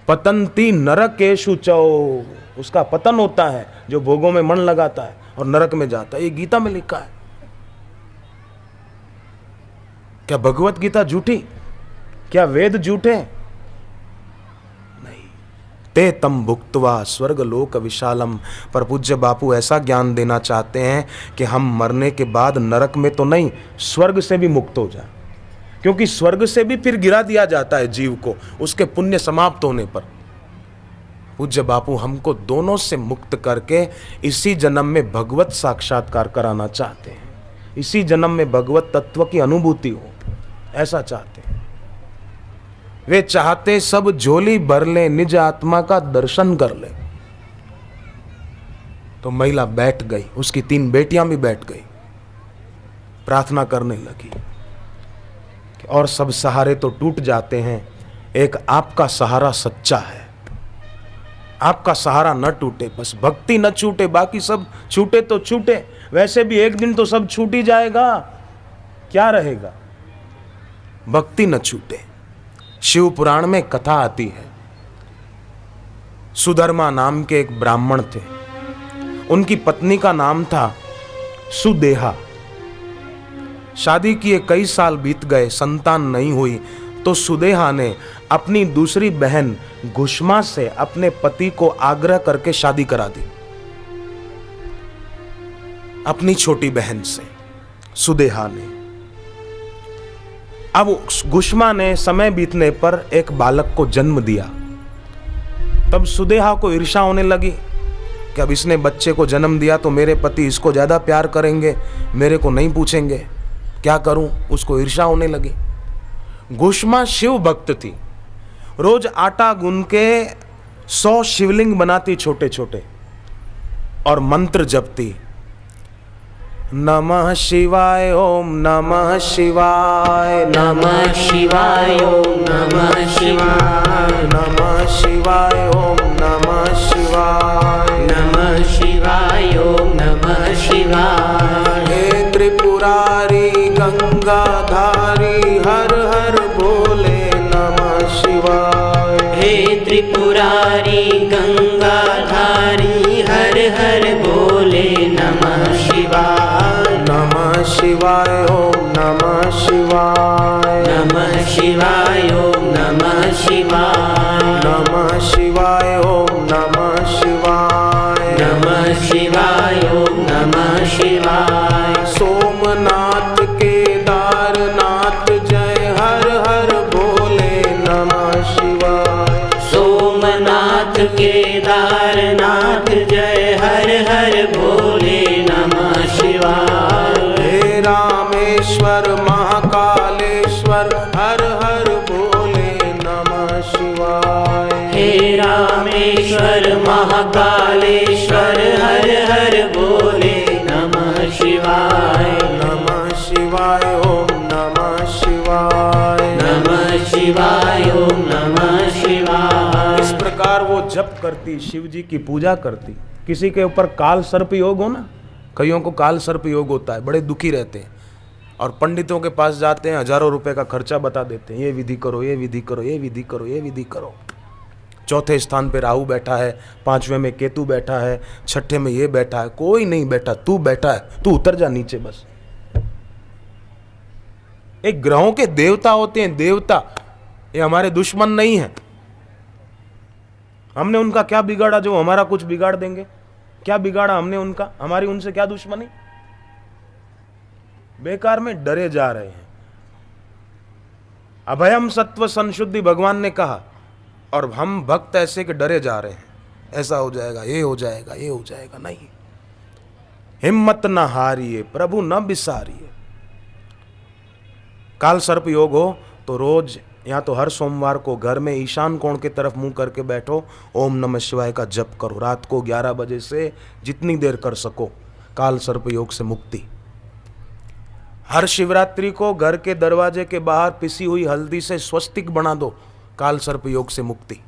पतंती नरकेषु चौ, उसका पतन होता है जो भोगों में मन लगाता है और नरक में जाता है। ये गीता में लिखा है। क्या भगवत गीता झूठी, क्या वेद झूठे? नहीं। ते तम भुक्त्वा स्वर्ग लोक विशालम। पर पूज्य बापू ऐसा ज्ञान देना चाहते हैं कि हम मरने के बाद नरक में तो नहीं, स्वर्ग से भी मुक्त हो जाए। क्योंकि स्वर्ग से भी फिर गिरा दिया जाता है जीव को उसके पुण्य समाप्त होने पर। पूज्य बापू हमको दोनों से मुक्त करके इसी जन्म में भगवत साक्षात्कार कराना चाहते हैं, इसी जन्म में भगवत तत्व की अनुभूति हो, ऐसा चाहते हैं। वे चाहते सब झोली भर ले, निज आत्मा का दर्शन कर ले। तो महिला बैठ गई, उसकी 3 बेटियां भी बैठ गई, प्रार्थना करने लगी। और सब सहारे तो टूट जाते हैं, एक आपका सहारा सच्चा है, आपका सहारा न टूटे, बस भक्ति न छूटे, बाकी सब छूटे तो छूटे, वैसे भी एक दिन तो सब छूट ही जाएगा, क्या रहेगा, भक्ति न छूटे। शिव पुराण में कथा आती है, सुधर्मा नाम के एक ब्राह्मण थे, उनकी पत्नी का नाम था सुदेहा। शादी किए कई साल बीत गए, संतान नहीं हुई, तो सुदेहा ने अपनी दूसरी बहन घुष्मा से अपने पति को आग्रह करके शादी करा दी, अपनी छोटी बहन से सुदेहा ने। अब घुष्मा ने समय बीतने पर एक बालक को जन्म दिया। तब सुदेहा को ईर्ष्या होने लगी कि अब इसने बच्चे को जन्म दिया तो मेरे पति इसको ज्यादा प्यार करेंगे, मेरे को नहीं पूछेंगे, क्या करूं, उसको ईर्ष्या होने लगी। घुष्मा शिव भक्त थी, रोज आटा गूंद के 100 शिवलिंग बनाती छोटे छोटे और मंत्र जपती, नमः शिवाय ओम नमः शिवाय, नमः शिवाय ओम नमः शिवाय, नमः शिवाय ओम नमः शिवाय, नमः शिवाय ओम नमः शिवाय। हे त्रिपुरारी गंगाधारी हर हर बोले नमः शिवाय, हे त्रिपुरारी गंगाधारी हर हर बोले नमः शिवाय, नमः शिवाय ओम नमः शिवाय, नमः शिवाय ओम नमः शिवाय, नमः शिवाय ओम नमः शिवाय, नमः शिवाय ओम नमः शिवाय। सोमनाथ केदारनाथ जय हर हर बोले नमः शिवाय, सोमनाथ केदारनाथ जय हर हर बोले नमः शिवाय। हे रामेश्वर महाकालेश्वर हर हर बोले नमः शिवाय, हे रामेश्वर महाकालेश्वर हर हर बोले नमः शिवाय, नमः शिवाय ओम नमः शिवाय, नमः शिवाय ओम नमः शिवाय। इस प्रकार वो जप करती, शिव जी की पूजा करती। किसी के ऊपर काल सर्प योग हो ना, कईयों को काल सर्प योग होता है, बड़े दुखी रहते हैं और पंडितों के पास जाते हैं, हजारों रुपए का खर्चा बता देते हैं, ये विधि करो, ये विधि करो, ये विधि करो, ये विधि करो। चौथे स्थान पे राहु बैठा है, 5वें में केतु बैठा है, 6ठे में ये बैठा है, कोई नहीं बैठा, तू बैठा है, तू उतर जा नीचे बस। एक ग्रहों के देवता होते हैं, देवता, ये हमारे दुश्मन नहीं है। हमने उनका क्या बिगाड़ा जो हमारा कुछ बिगाड़ देंगे? क्या बिगाड़ा हमने उनका? हमारी उनसे क्या दुश्मनी? बेकार में डरे जा रहे हैं। अभयम सत्व संशुद्धि भगवान ने कहा, और हम भक्त ऐसे के डरे जा रहे हैं, ऐसा हो जाएगा, ये हो जाएगा, ये हो जाएगा। नहीं, हिम्मत न हारिए, प्रभु न बिसारिए। काल सर्प योग हो तो रोज या तो हर सोमवार को घर में ईशान कोण की तरफ मुंह करके बैठो, ओम नमः शिवाय का जप करो। रात को 11 बजे से जितनी देर कर सको, काल सर्प योग से मुक्ति। हर शिवरात्रि को घर के दरवाजे के बाहर पिसी हुई हल्दी से स्वस्तिक बना दो, काल सर्प योग से मुक्ति।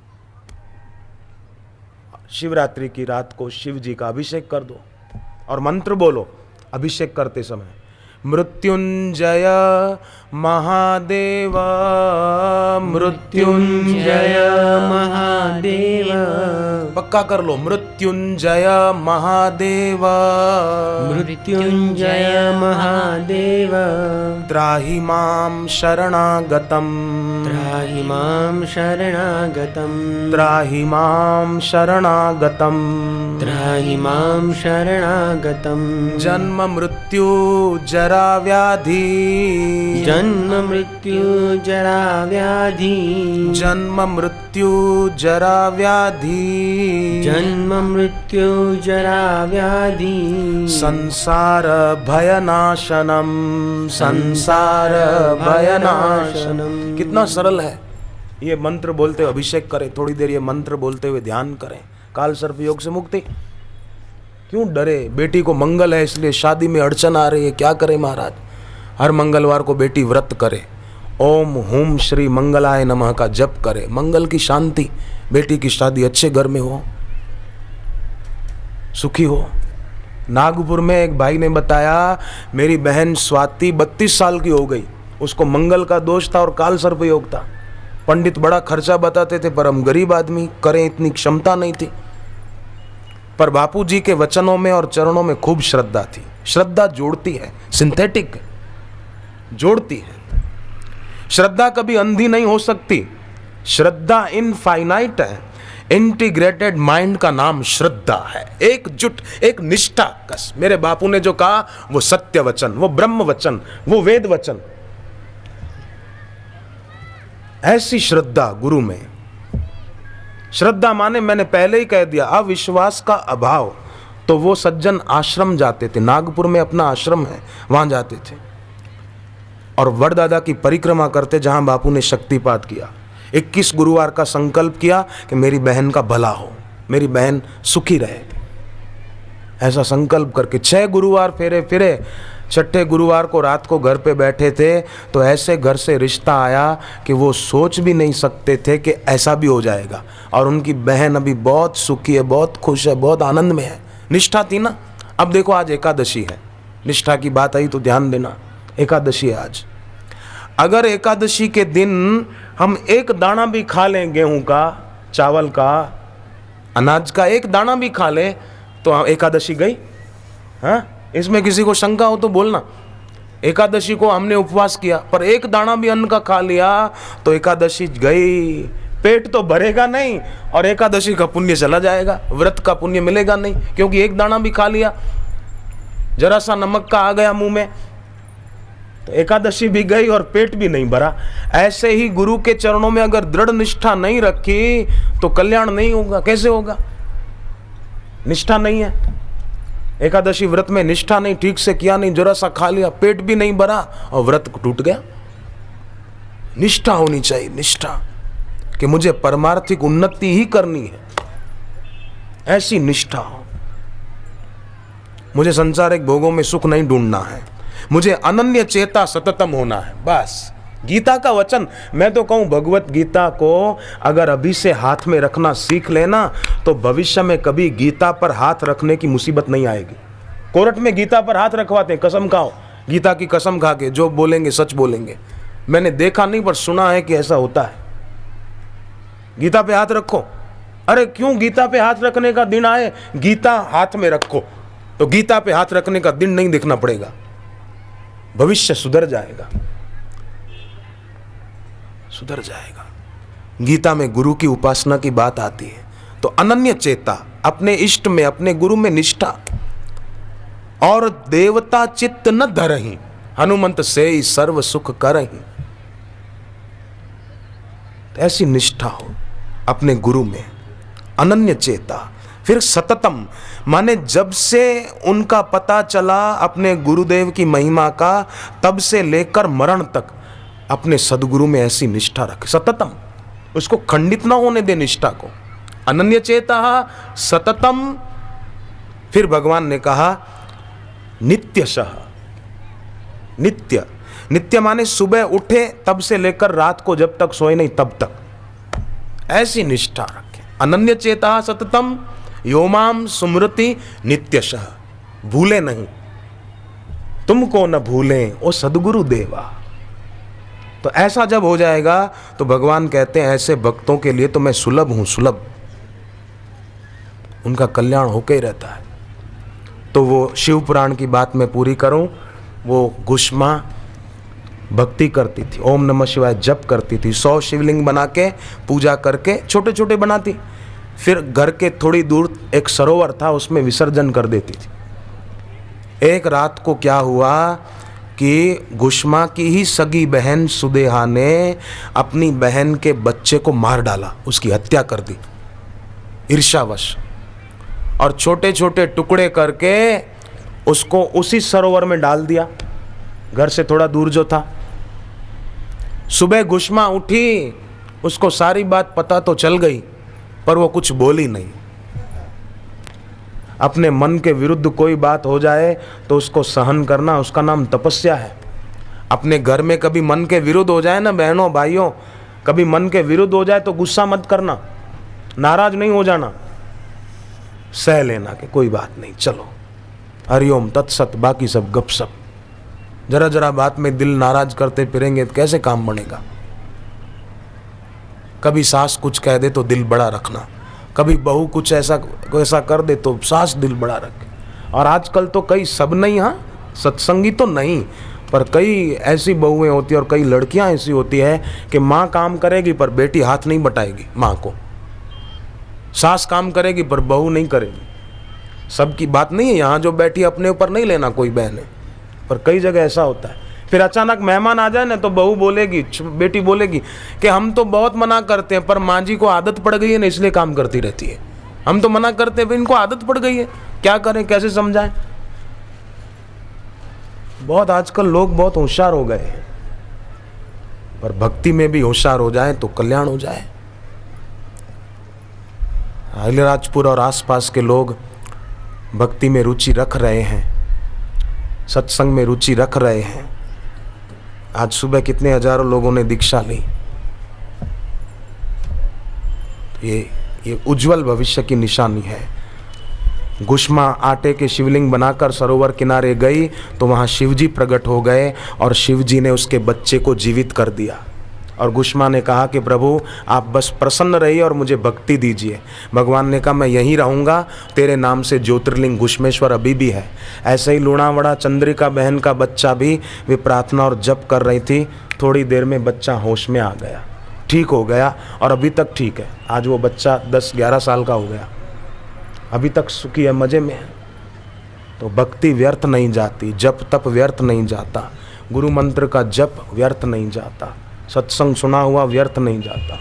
शिवरात्रि की रात को शिव जी का अभिषेक कर दो और मंत्र बोलो अभिषेक करते समय, मृत्युंजय महादेव, मृत्युंजय महादेव, पक्का कर लो, मृत्युंजय महादेव, मृत्युंजय महादेव, त्राहि मां शरणागतम्, त्राहि मां शरणागतम्, त्राहि मां शरणागतम्, त्राहि मां शरणागतम्। जन्म मृत्यु जरा व्याधि, जन्म मृत्यु जरा व्याधि, जन्म मृत्यु जरा व्याधि, जन्म मृत्यु जरा व्याधि, संसार भयनाशनम, संसार भयनाशनम। कितना सरल है ये मंत्र बोलते हुए अभिषेक करें, थोड़ी देर ये मंत्र बोलते हुए ध्यान करें, काल सर्प योग से मुक्ति। क्यों डरे? बेटी को मंगल है इसलिए शादी में अड़चन आ रही है, क्या करे महाराज? हर मंगलवार को बेटी व्रत करे, ओम हुम श्री मंगलाय नमः का जप करे, मंगल की शांति, बेटी की शादी अच्छे घर में हो, सुखी हो। नागपुर में एक भाई ने बताया, मेरी बहन स्वाति 32 साल की हो गई, उसको मंगल का दोष था और काल सर्प योग था। पंडित बड़ा खर्चा बताते थे पर हम गरीब आदमी, करें इतनी क्षमता नहीं थी। पर बापू जी के वचनों में और चरणों में खूब श्रद्धा थी। श्रद्धा जोड़ती है, सिंथेटिक जोड़ती है। श्रद्धा कभी अंधी नहीं हो सकती। श्रद्धा इनफाइनाइट है। इंटीग्रेटेड माइंड का नाम श्रद्धा है, एकजुट, एक निष्ठा। कस मेरे बापू ने जो कहा वो सत्य वचन, वो ब्रह्म वचन, वो वेद वचन। ऐसी श्रद्धा गुरु में। श्रद्धा माने, मैंने पहले ही कह दिया, अविश्वास का अभाव। तो वो सज्जन आश्रम जाते थे, नागपुर में अपना आश्रम है, वहां जाते थे और वड़दादा की परिक्रमा करते जहां बापू ने शक्तिपात किया। 21 गुरुवार का संकल्प किया कि मेरी बहन का भला हो, मेरी बहन सुखी रहे। ऐसा संकल्प करके 6 गुरुवार फिरे। छठे गुरुवार को रात को घर पे बैठे थे तो ऐसे घर से रिश्ता आया कि वो सोच भी नहीं सकते थे कि ऐसा भी हो जाएगा। और उनकी बहन अभी बहुत सुखी है, बहुत खुश है, बहुत आनंद में है। निष्ठा थी ना। अब देखो आज एकादशी है, निष्ठा की बात आई तो ध्यान देना, एकादशी है आज। अगर एकादशी के दिन हम एक दाना भी खा लें, गेहूं का, चावल का, अनाज का एक दाना भी खा लें तो एकादशी गई। हाँ, इसमें किसी को शंका हो तो बोलना। एकादशी को हमने उपवास किया पर एक दाना भी अन्न का खा लिया तो एकादशी गई। पेट तो भरेगा नहीं और एकादशी का पुण्य चला जाएगा, व्रत का पुण्य मिलेगा नहीं, क्योंकि एक दाना भी खा लिया, जरा सा नमक का आ गया मुंह में तो एकादशी भी गई और पेट भी नहीं भरा। ऐसे ही गुरु के चरणों में अगर दृढ़ निष्ठा नहीं रखी तो कल्याण नहीं होगा। कैसे होगा? निष्ठा नहीं है। एकादशी व्रत में निष्ठा नहीं, ठीक से किया नहीं, जरा सा खा लिया, पेट भी नहीं भरा और व्रत टूट गया। निष्ठा होनी चाहिए, निष्ठा कि मुझे परमार्थिक उन्नति ही करनी है, ऐसी निष्ठा हो। मुझे संसारिक भोगों में सुख नहीं ढूंढना है, मुझे अनन्य चेता सततम होना है, बस। गीता का वचन, मैं तो कहूं भगवत गीता को अगर अभी से हाथ में रखना सीख लेना तो भविष्य में कभी गीता पर हाथ रखने की मुसीबत नहीं आएगी। कोर्ट में गीता पर हाथ रखवाते हैं, कसम खाओ, गीता की कसम खा के जो बोलेंगे सच बोलेंगे। मैंने देखा नहीं पर सुना है कि ऐसा होता है। गीता पे हाथ रखो, अरे क्यों गीता पे हाथ रखने का दिन आए, गीता हाथ में रखो तो गीता पे हाथ रखने का दिन नहीं देखना पड़ेगा, भविष्य सुधर जाएगा, सुधर जाएगा। गीता में गुरु की उपासना की बात आती है तो अनन्य चेता, अपने इष्ट में, अपने गुरु में निष्ठा। और देवता चित्त न धरहि, हनुमंत से सर्व सुख करहि। ऐसी निष्ठा हो अपने गुरु में, अनन्य चेता। फिर सततम माने जब से उनका पता चला अपने गुरुदेव की महिमा का, तब से लेकर मरण तक अपने सदगुरु में ऐसी निष्ठा रखे। सततम, उसको खंडित ना होने दे निष्ठा को। अनन्य चेता सततम। फिर भगवान ने कहा नित्यशः, नित्य। नित्य माने सुबह उठे तब से लेकर रात को जब तक सोए नहीं तब तक, ऐसी निष्ठा रखे। अनन्य चेता सततम योमाम सुमृति नित्यशः। भूले नहीं, तुमको न भूलें ओ सदगुरु देवा। तो ऐसा जब हो जाएगा तो भगवान कहते हैं ऐसे भक्तों के लिए तो मैं सुलभ हूं, सुलभ, उनका कल्याण होके ही रहता है। तो वो शिव पुराण की बात मैं पूरी करूं, वो घुष्मा भक्ति करती थी, ओम नमः शिवाय जप करती थी, 100 शिवलिंग बना के पूजा करके छोटे छोटे बनाती, फिर घर के थोड़ी दूर एक सरोवर था उसमें विसर्जन कर देती थी। एक रात को क्या हुआ कि घुष्मा की ही सगी बहन सुदेहा ने अपनी बहन के बच्चे को मार डाला, उसकी हत्या कर दी ईर्ष्यावश, और छोटे छोटे टुकड़े करके उसको उसी सरोवर में डाल दिया, घर से थोड़ा दूर जो था। सुबह घुष्मा उठी, उसको सारी बात पता तो चल गई पर वो कुछ बोली नहीं। अपने मन के विरुद्ध कोई बात हो जाए तो उसको सहन करना, उसका नाम तपस्या है। अपने घर में कभी मन के विरुद्ध हो जाए ना बहनों भाइयों, कभी मन के विरुद्ध हो जाए तो गुस्सा मत करना, नाराज नहीं हो जाना, सह लेना कि कोई बात नहीं, चलो हरिओम तत्सत, बाकी सब गपशप। जरा जरा बात में दिल नाराज करते फिरेंगे तो कैसे काम बनेगा। कभी सास कुछ कह दे तो दिल बड़ा रखना, कभी बहू कुछ ऐसा कर दे तो सास दिल बड़ा रखे। और आजकल तो कई, सब नहीं, हाँ सत्संगी तो नहीं, पर कई ऐसी बहुएं होती है और कई लड़कियां ऐसी होती है कि माँ काम करेगी पर बेटी हाथ नहीं बटाएगी माँ को, सास काम करेगी पर बहू नहीं करेगी। सबकी बात नहीं है, यहाँ जो बैठी अपने ऊपर नहीं लेना कोई बहन है, पर कई जगह ऐसा होता है। फिर अचानक मेहमान आ जाए ना तो बहू बोलेगी, बेटी बोलेगी कि हम तो बहुत मना करते हैं पर माँ जी को आदत पड़ गई है ना इसलिए काम करती रहती है। हम तो मना करते हैं, इनको आदत पड़ गई है, क्या करें, कैसे समझाएं। बहुत आजकल लोग बहुत होशियार हो गए हैं, पर भक्ति में भी होशियार हो जाए तो कल्याण हो जाए। अलीराजपुर और आसपास के लोग भक्ति में रुचि रख रहे हैं, सत्संग में रुचि रख रहे हैं। आज सुबह कितने हजारों लोगों ने दीक्षा ली। ये उज्जवल भविष्य की निशानी है। गुष्मा आटे के शिवलिंग बनाकर सरोवर किनारे गई तो वहाँ शिवजी प्रकट हो गए और शिवजी ने उसके बच्चे को जीवित कर दिया। और गुष्मा ने कहा कि प्रभु आप बस प्रसन्न रहिए और मुझे भक्ति दीजिए। भगवान ने कहा मैं यहीं रहूँगा, तेरे नाम से ज्योतिर्लिंग घुश्मेश्वर अभी भी है। ऐसे ही लूणावड़ा चंद्रिका बहन का बच्चा भी, वे प्रार्थना और जप कर रही थी, थोड़ी देर में बच्चा होश में आ गया, ठीक हो गया और अभी तक ठीक है। आज वो बच्चा 10-11 साल का हो गया, अभी तक सुखी है, मज़े में है। तो भक्ति व्यर्थ नहीं जाती, जप तप व्यर्थ नहीं जाता, गुरु मंत्र का जप व्यर्थ नहीं जाता, सत्संग सुना हुआ व्यर्थ नहीं जाता।